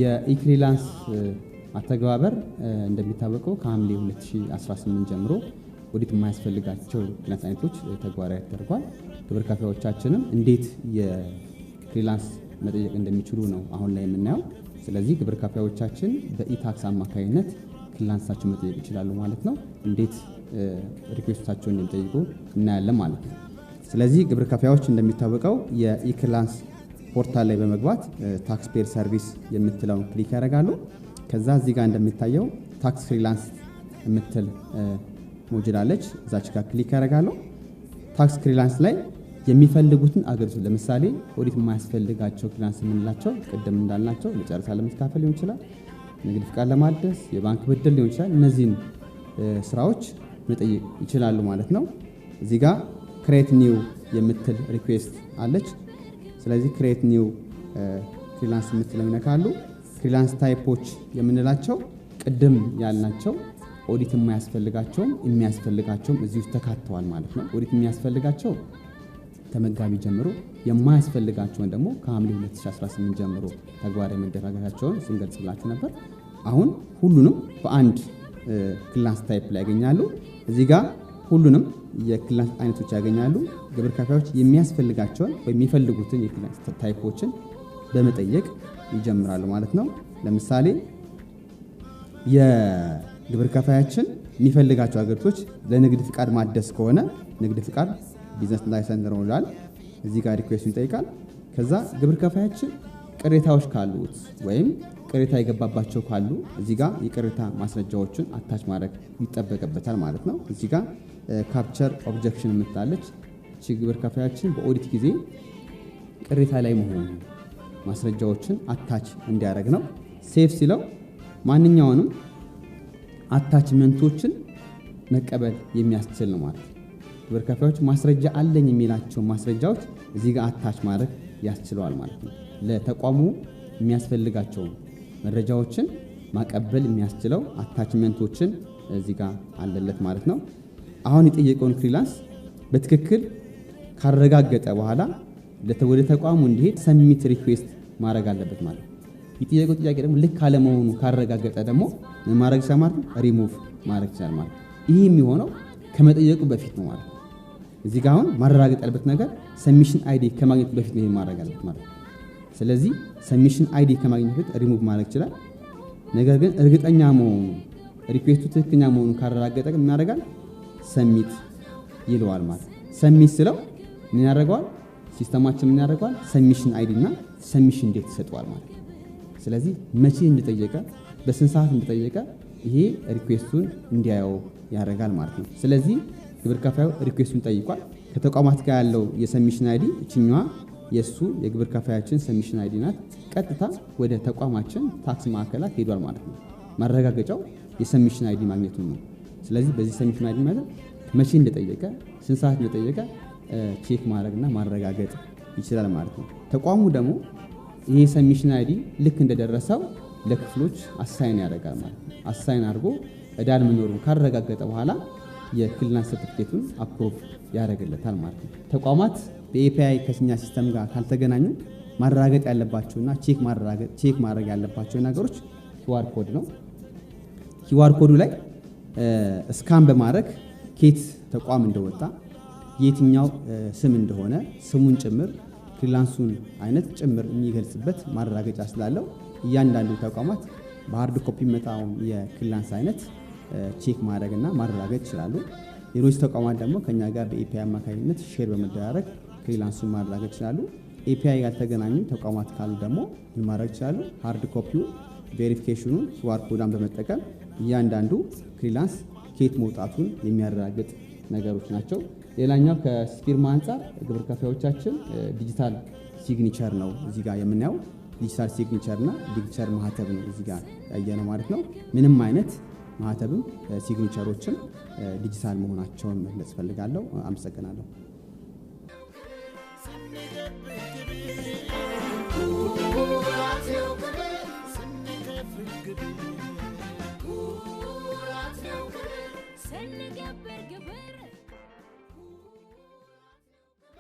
የኢክሪላንስ አተገባበር እንደሚታወቀው ከሐምሌ 2018 ጀምሮ ኦዲት የማያስፈልጋቸው ፍሪላንስ አይነቶች ተግባራዊ ተደርጓል። ግብር ከፋዮቻችንም እንዴት የፍሪላንስ መጠየቅ እንደሚችሉ ነው አሁን ላይ የምናየው። ስለዚህ ግብር ከፋዮቻችን በኢታክስ አማካይነት ፍሪላንሳቸውን መጠየቅ ይችላሉ ማለት ነው። እንዴት ሪኩዌስታቸውን እንደሚጠይቁ እናያለን ማለት ነው። ስለዚህ ግብር ከፋዮች እንደሚታወቀው የኢክሪላንስ ፖርታል ላይ በመግባት ታክስ ፔር ሰርቪስ የምትለውን ክሊክ ያደርጋሉ። ከዛ እዚህ ጋር እንደሚታየው ታክስ ፍሪላንስ የምትል ሞጁል አለች። እዛች ጋር ክሊክ ያደርጋሉ። ታክስ ፍሪላንስ ላይ የሚፈልጉትን አገልግሎት ለምሳሌ ኦዲት የማያስፈልጋቸው ፍሪላንስ የምንላቸው ቅድም እንዳልናቸው መጨረሻ ለመከፋፈል ሊሆን ይችላል፣ ንግድ ፍቃድ ለማደስ፣ የባንክ ብድር ሊሆን ይችላል። እነዚህን ስራዎች መጠየቅ ይችላሉ ማለት ነው። እዚህ ጋር ክሬት ኒው የምትል ሪኩዌስት አለች። ስለዚህ ክሬት ኒው ፍሪላንስ የምትለው ይነካሉ። ፍሪላንስ ታይፖች የምንላቸው ቅድም ያልናቸው ኦዲት የማያስፈልጋቸውም የሚያስፈልጋቸውም እዚህ ውስጥ ተካተዋል ማለት ነው። ኦዲት የሚያስፈልጋቸው ከመጋቢ ጀምሮ የማያስፈልጋቸውን ደግሞ ከሐምሌ 2018 ጀምሮ ተግባራዊ መደረጋቸውን ስንገልጽላችሁ ነበር። አሁን ሁሉንም በአንድ ፍሪላንስ ታይፕ ላይ ያገኛሉ። እዚህ ጋር ሁሉንም የፍሪላንስ አይነቶች ያገኛሉ። ግብር ከፋዮች የሚያስፈልጋቸውን ወይ የሚፈልጉትን የፍሪላንስ ታይፖችን በመጠየቅ ይጀምራሉ ማለት ነው። ለምሳሌ የግብር ከፋያችን የሚፈልጋቸው አገልግሎቶች ለንግድ ፍቃድ ማደስ ከሆነ ንግድ ፍቃድ ቢዝነስ ላይሰንስ ነው ይላል። እዚህ ጋር ሪኩዌስቱን ይጠይቃል። ከዛ ግብር ከፋያችን ቅሬታዎች ካሉት ወይም ቅሬታ የገባባቸው ካሉ እዚህ ጋር የቅሬታ ማስረጃዎችን አታች ማድረግ ይጠበቅበታል ማለት ነው። እዚህ ጋር ካፕቸር ኦብጀክሽን የምትላለች ግብር ከፋያችን በኦዲት ጊዜ ቅሬታ ላይ መሆኑ ማስረጃዎችን አታች እንዲያደርግ ነው። ሴፍ ሲለው ማንኛውንም አታችመንቶችን መቀበል የሚያስችል ነው ማለት ነው። ግብር ከፋዮች ማስረጃ አለኝ የሚላቸው ማስረጃዎች እዚህ ጋር አታች ማድረግ ያስችለዋል ማለት ነው። ለተቋሙ የሚያስፈልጋቸው መረጃዎችን ማቀበል የሚያስችለው አታችመንቶችን እዚህ ጋር አለለት ማለት ነው። አሁን የጠየቀውን ፍሪላንስ በትክክል ካረጋገጠ በኋላ ወደ ተቋሙ እንዲሄድ ሰሚት ሪኩዌስት ማድረግ አለበት ማለት ነው። የጠየቀው ጥያቄ ደግሞ ልክ አለመሆኑ ካረጋገጠ ደግሞ ምን ማድረግ ይችላል ማለት ነው? ሪሙቭ ማድረግ ይችላል ማለት ነው። ይህ የሚሆነው ከመጠየቁ በፊት ነው ማለት ነው። እዚህ ጋር አሁን ማረጋገጥ ያለበት ነገር ሰሚሽን አይዲ ከማግኘት በፊት ነው ማድረግ ያለበት ማለት ነው። ስለዚህ ሰሚሽን አይዲ ከማግኘት በፊት ሪሙቭ ማድረግ ይችላል። ነገር ግን እርግጠኛ መሆኑ ሪኩዌስቱ ትክክለኛ መሆኑን ካረጋገጠ ምን ያደርጋል? ሰሚት ይለዋል ማለት ነው። ሰሚት ስለው ምን ያደርገዋል? ሲስተማችን ምን ያደርገዋል? ሰሚሽን አይዲ እና ሰሚሽን ዴት ይሰጠዋል ማለት ነው። ስለዚህ መቼ እንደጠየቀ በስንት ሰዓት እንደጠየቀ ይሄ ሪኩዌስቱን እንዲያየው ያደርጋል ማለት ነው። ስለዚህ ግብር ከፋዩ ሪኩዌስቱን ጠይቋል። ከተቋማት ጋር ያለው የሰሚሽን አይዲ እችኛዋ የሱ የግብር ከፋያችን ሰሚሽን አይዲ ናት። ቀጥታ ወደ ተቋማችን ታክስ ማዕከላት ሄዷል ማለት ነው። ማረጋገጫው የሰሚሽን አይዲ ማግኘቱን ነው። ስለዚህ በዚህ ሰሚሽን አይዲ ማለት መቼ እንደጠየቀ ስንት ሰዓት እንደጠየቀ ቼክ ማድረግና ማረጋገጥ ይችላል ማለት ነው። ተቋሙ ደግሞ ይሄ ሰሚሽን አይዲ ልክ እንደደረሰው ለክፍሎች አሳይን ያደርጋል ማለት ነው። አሳይን አድርጎ እዳል መኖሩን ካረጋገጠ በኋላ የፍሪላንስ ሰርቲፊኬቱን አፕሮቭ ያደርግለታል ማለት ነው። ተቋማት በኤፒአይ ከኛ ሲስተም ጋር ካልተገናኙ ማረጋገጥ ያለባቸውና ቼክ ማድረግ ያለባቸው ነገሮች ኪውአር ኮድ ነው። ኪውአር ኮዱ ላይ ስካን በማድረግ ኬት ተቋም እንደወጣ የትኛው ስም እንደሆነ ስሙን ጭምር ፍሪላንሱን አይነት ጭምር የሚገልጽበት ማረጋገጫ ስላለው እያንዳንዱ ተቋማት በሃርድ ኮፒ መጣው የፍሪላንስ አይነት ቼክ ማድረግና ማረጋገጥ ይችላሉ። ሌሎች ተቋማት ደግሞ ከኛ ጋር በኤፒአይ አማካኝነት ሼር በመደራረግ ፍሪላንሱን ማረጋገጥ ይችላሉ። ኤፒአይ ያልተገናኙ ተቋማት ካሉ ደግሞ ምን ማድረግ ይችላሉ? ሃርድ ኮፒው ቬሪፊኬሽኑን ኪውአር ኮዳን በመጠቀም እያንዳንዱ ፍሪላንስ ኬት መውጣቱን የሚያረጋግጥ ነገሮች ናቸው። ሌላኛው ከፊርማ አንፃር ግብር ከፋዮቻችን ዲጂታል ሲግኒቸር ነው እዚህ ጋር የምናየው። ዲጂታል ሲግኒቸር እና ዲጂታል ማህተብ ነው እዚህ ጋር ያየነው ማለት ነው። ምንም አይነት ማህተብም ሲግኒቸሮችም ዲጂታል መሆናቸውን መግለጽ ፈልጋለሁ። አመሰግናለሁ። እንገብር ግብር